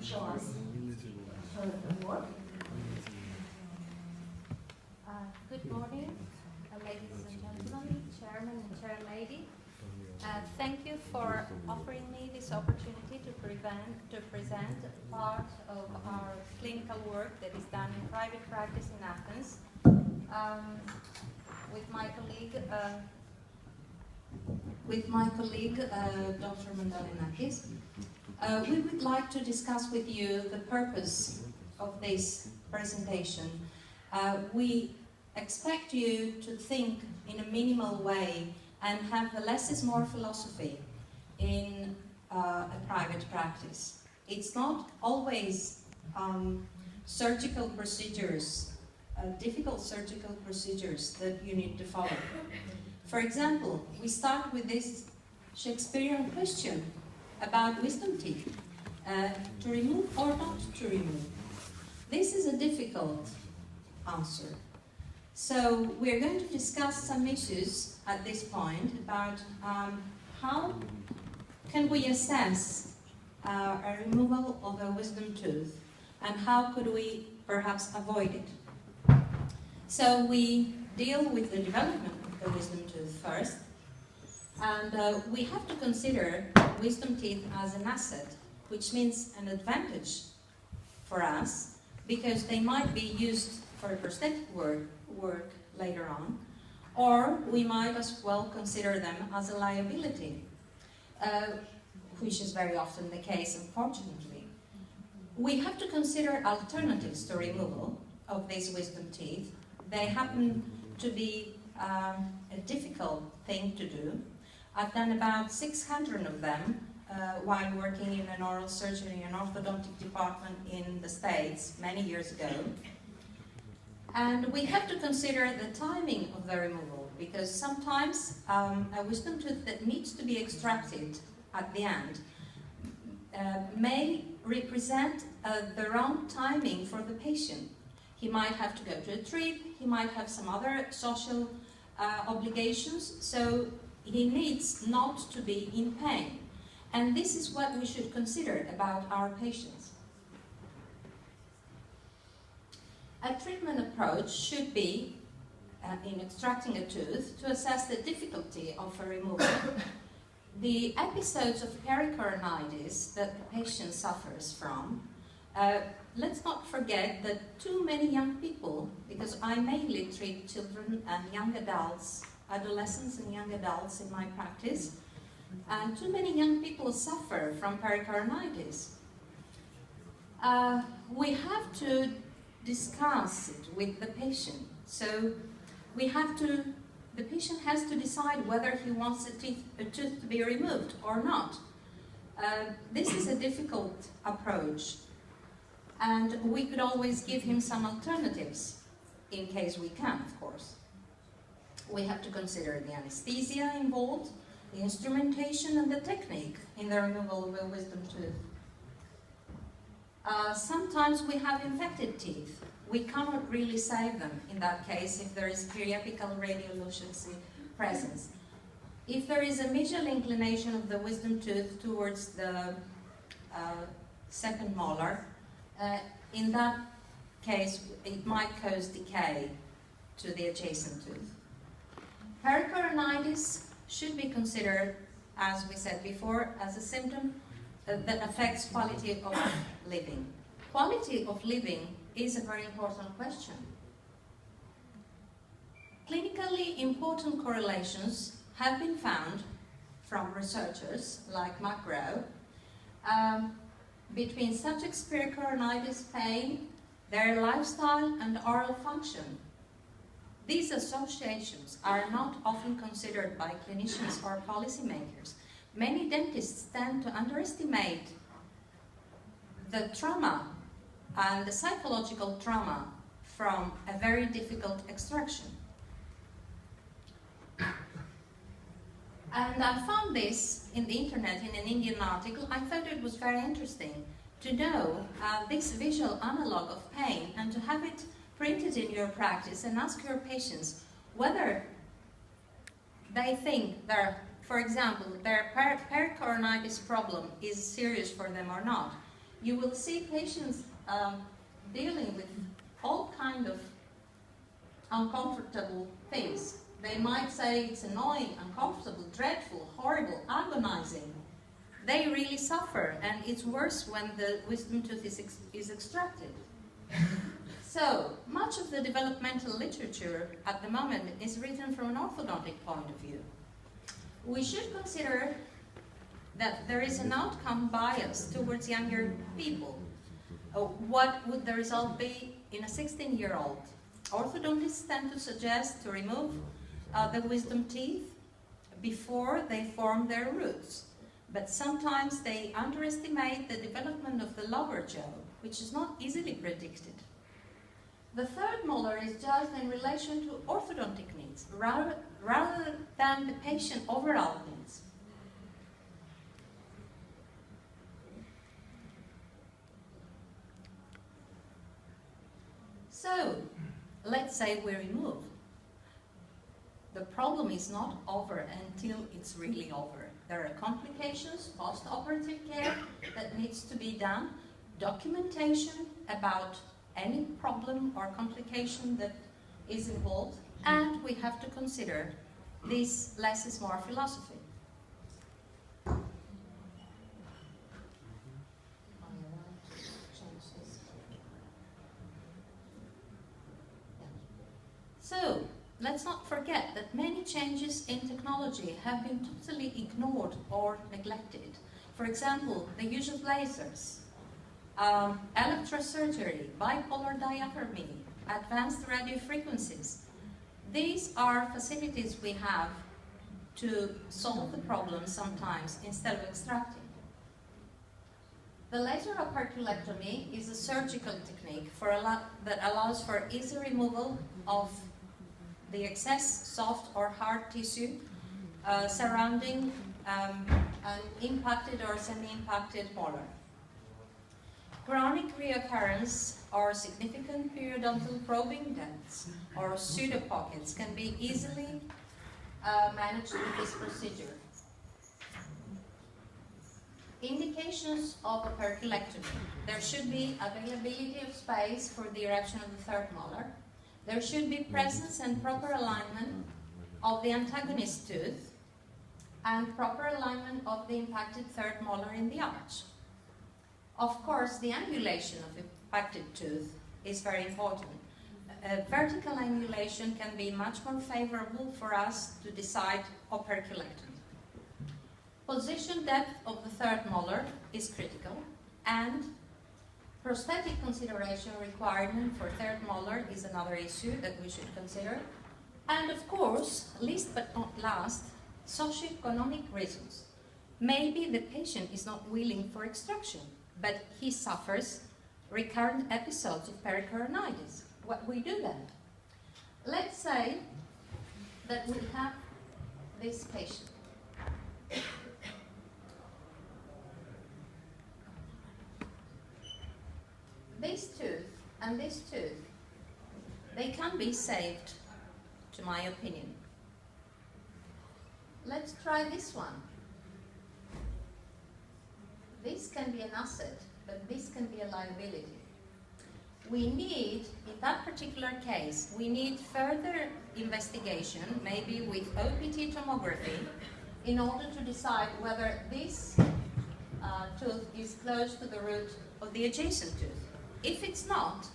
show us her work. Good morning, ladies and gentlemen, Chairman and Chair Lady. Thank you for offering me this opportunity to present part of our clinical work that is done in private practice in Athens with my colleague, Dr. Mandalinakis. We would like to discuss with you the purpose of this presentation. We expect you to think in a minimal way and have a less is more philosophy in a private practice. It's not always surgical procedures, difficult surgical procedures that you need to follow. For example, we start with this Shakespearean question about wisdom teeth, to remove or not to remove. This is a difficult answer. So we're going to discuss some issues at this point about how can we assess a removal of a wisdom tooth and how could we perhaps avoid it. So we deal with the development of the wisdom tooth first, and we have to consider wisdom teeth as an asset, which means an advantage for us because they might be used for prosthetic work later on, or we might as well consider them as a liability, which is very often the case, unfortunately. We have to consider alternatives to removal of these wisdom teeth. They happen to be a difficult thing to do. I've done about 600 of them while working in an oral surgery and orthodontic department in the States many years ago. And we have to consider the timing of the removal, because sometimes a wisdom tooth that needs to be extracted at the end may represent the wrong timing for the patient. He might have to go to a trip, he might have some other social obligations, so he needs not to be in pain. And this is what we should consider about our patients. A treatment approach should be, in extracting a tooth, to assess the difficulty of a removal. The episodes of pericoronitis that the patient suffers from, let's not forget that too many young people, because I mainly treat children and young adults, adolescents and young adults in my practice, and too many young people suffer from pericoronitis. We have to discuss it with the patient. So the patient has to decide whether he wants a tooth to be removed or not. This is a difficult approach, and we could always give him some alternatives in case we can, of course. We have to consider the anesthesia involved, the instrumentation and the technique in the removal of a wisdom tooth. Sometimes we have infected teeth. We cannot really save them in that case if there is periapical radiolucency presence. If there is a mesial inclination of the wisdom tooth towards the second molar, in that case it might cause decay to the adjacent tooth. Pericoronitis should be considered, as we said before, as a symptom that affects quality of living. Quality of living is a very important question. Clinically important correlations have been found from researchers like McGraw between subjects' pericoronitis pain, their lifestyle and oral function. These associations are not often considered by clinicians or policymakers. Many dentists tend to underestimate the trauma and the psychological trauma from a very difficult extraction. And I found this in the internet in an Indian article. I thought it was very interesting to know this visual analog of pain and to have it printed in your practice and ask your patients whether they think for example, their pericoronitis problem is serious for them or not. you will see patients dealing with all kind of uncomfortable things. They might say it's annoying, uncomfortable, dreadful, horrible, agonizing. They really suffer, and it's worse when the wisdom tooth is extracted. So, much of the developmental literature at the moment is written from an orthodontic point of view. We should consider that there is an outcome bias towards younger people. What would the result be in a 16-year-old? Orthodontists tend to suggest to remove the wisdom teeth before they form their roots. But sometimes they underestimate the development of the lower jaw, which is not easily predicted. The third molar is judged in relation to orthodontic needs, rather than the patient overall needs. So, let's say we remove. The problem is not over until it's really over. There are complications, post-operative care that needs to be done, documentation about any problem or complication that is involved, and we have to consider this less is more philosophy. So, let's not forget that many changes in technology have been totally ignored or neglected. For example, the use of lasers, electrosurgery, bipolar diaphragmy, advanced radio frequencies. These are facilities we have to solve the problem sometimes instead of extracting. The laser operculectomy is a surgical technique that allows for easy removal of the excess soft or hard tissue surrounding an impacted or semi-impacted molar. Chronic reoccurrence or significant periodontal probing depths or pseudopockets can be easily managed with this procedure. Indications of operculectomy. There should be availability of space for the erection of the third molar. There should be presence and proper alignment of the antagonist tooth and proper alignment of the impacted third molar in the arch. Of course, the angulation of the impacted tooth is very important. Vertical angulation can be much more favorable for us to decide operculectomy. Position depth of the third molar is critical, and prosthetic consideration requirement for third molar is another issue that we should consider. And of course, least but not last, socioeconomic reasons. Maybe the patient is not willing for extraction, but he suffers recurrent episodes of pericoronitis. What we do then? Let's say that we have this patient. This tooth and this tooth, they can be saved, to my opinion. Let's try this one. This can be an asset, but this can be a liability. We need, in that particular case, we need further investigation, maybe with OPT tomography, in order to decide whether this tooth is close to the root of the adjacent tooth. If it's not,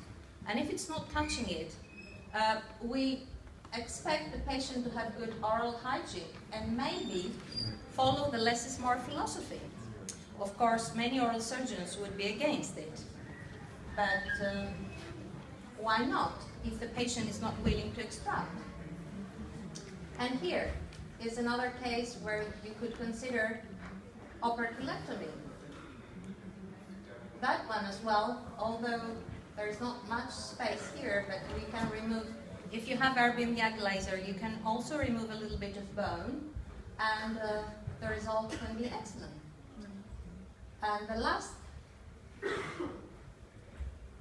and if it's not touching it, we expect the patient to have good oral hygiene and maybe follow the less is more philosophy. Of course, many oral surgeons would be against it, but why not if the patient is not willing to extract? And here is another case where you could consider operculectomy. That one as well, although there is not much space here, but we can remove, if you have erbium YAG laser, you can also remove a little bit of bone, and the result can be excellent. And the last,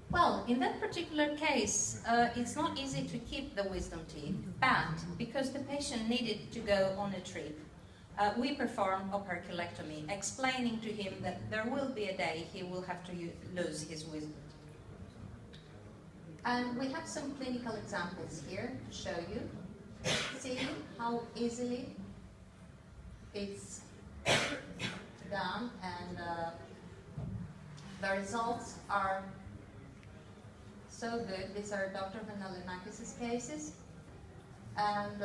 well, in that particular case, it's not easy to keep the wisdom teeth, but because the patient needed to go on a trip, we perform operculectomy, explaining to him that there will be a day he will have to lose his wisdom. And we have some clinical examples here to show you. See how easily it's done, and the results are so good. These are Dr. Vandalinakis' cases, and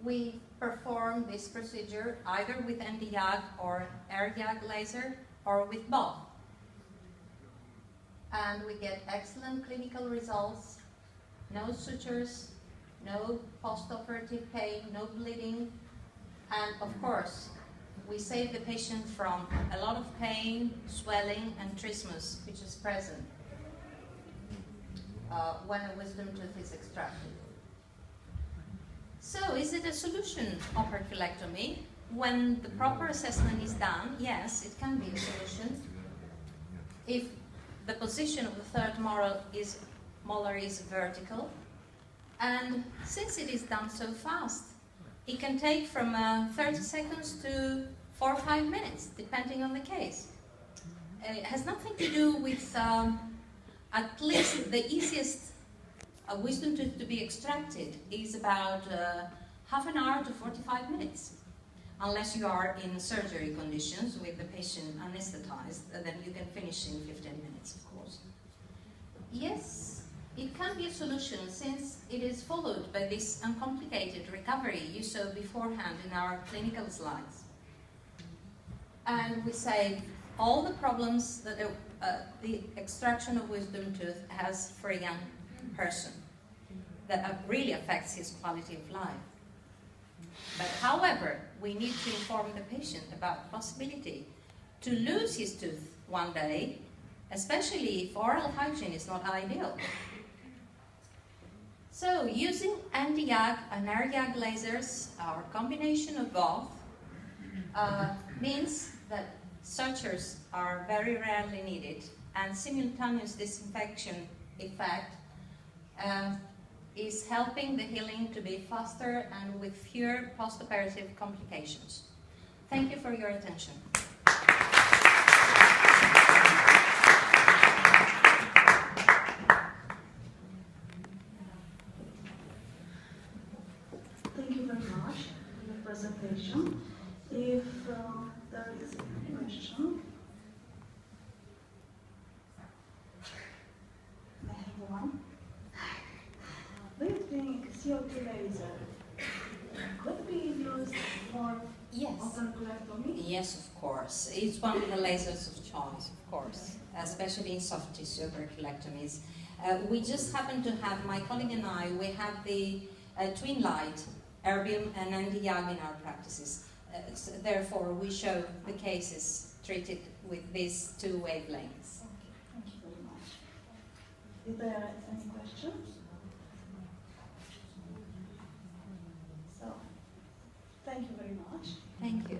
we perform this procedure either with Nd:YAG or air-YAG laser, or with both. And we get excellent clinical results, no sutures, no post-operative pain, no bleeding, and of course, we save the patient from a lot of pain, swelling, and trismus, which is present when a wisdom tooth is extracted. So, is it a solution, operculectomy? When the proper assessment is done, yes, it can be a solution. If the position of the third molar is vertical, and since it is done so fast, it can take from 30 seconds to 4 or 5 minutes, depending on the case. It has nothing to do with at least the easiest wisdom tooth to be extracted is about half an hour to 45 minutes. Unless you are in surgery conditions with the patient anesthetized, then you can finish in 15 minutes, of course. Yes, it can be a solution since it is followed by this uncomplicated recovery you saw beforehand in our clinical slides. And we save all the problems that the extraction of wisdom tooth has for a young person that really affects his quality of life. But however, we need to inform the patient about the possibility to lose his tooth one day, especially if oral hygiene is not ideal. So, using Nd:YAG and air-YAG lasers, or combination of both, means that sutures are very rarely needed, and simultaneous disinfection effect is helping the healing to be faster and with fewer post-operative complications. Thank you for your attention. Thank you very much for your presentation. If there is a question, I have one. Do you think CO2 laser could be used for operculectomy? Yes, of course. It's one of the lasers of choice, of course, especially in soft tissue operculectomies. We just happen to have, my colleague and I, we have the twin light, erbium and Nd:YAG in our practices. Therefore, we show the cases treated with these two wavelengths. Okay, thank you very much. Is there any questions? So, thank you very much. Thank you.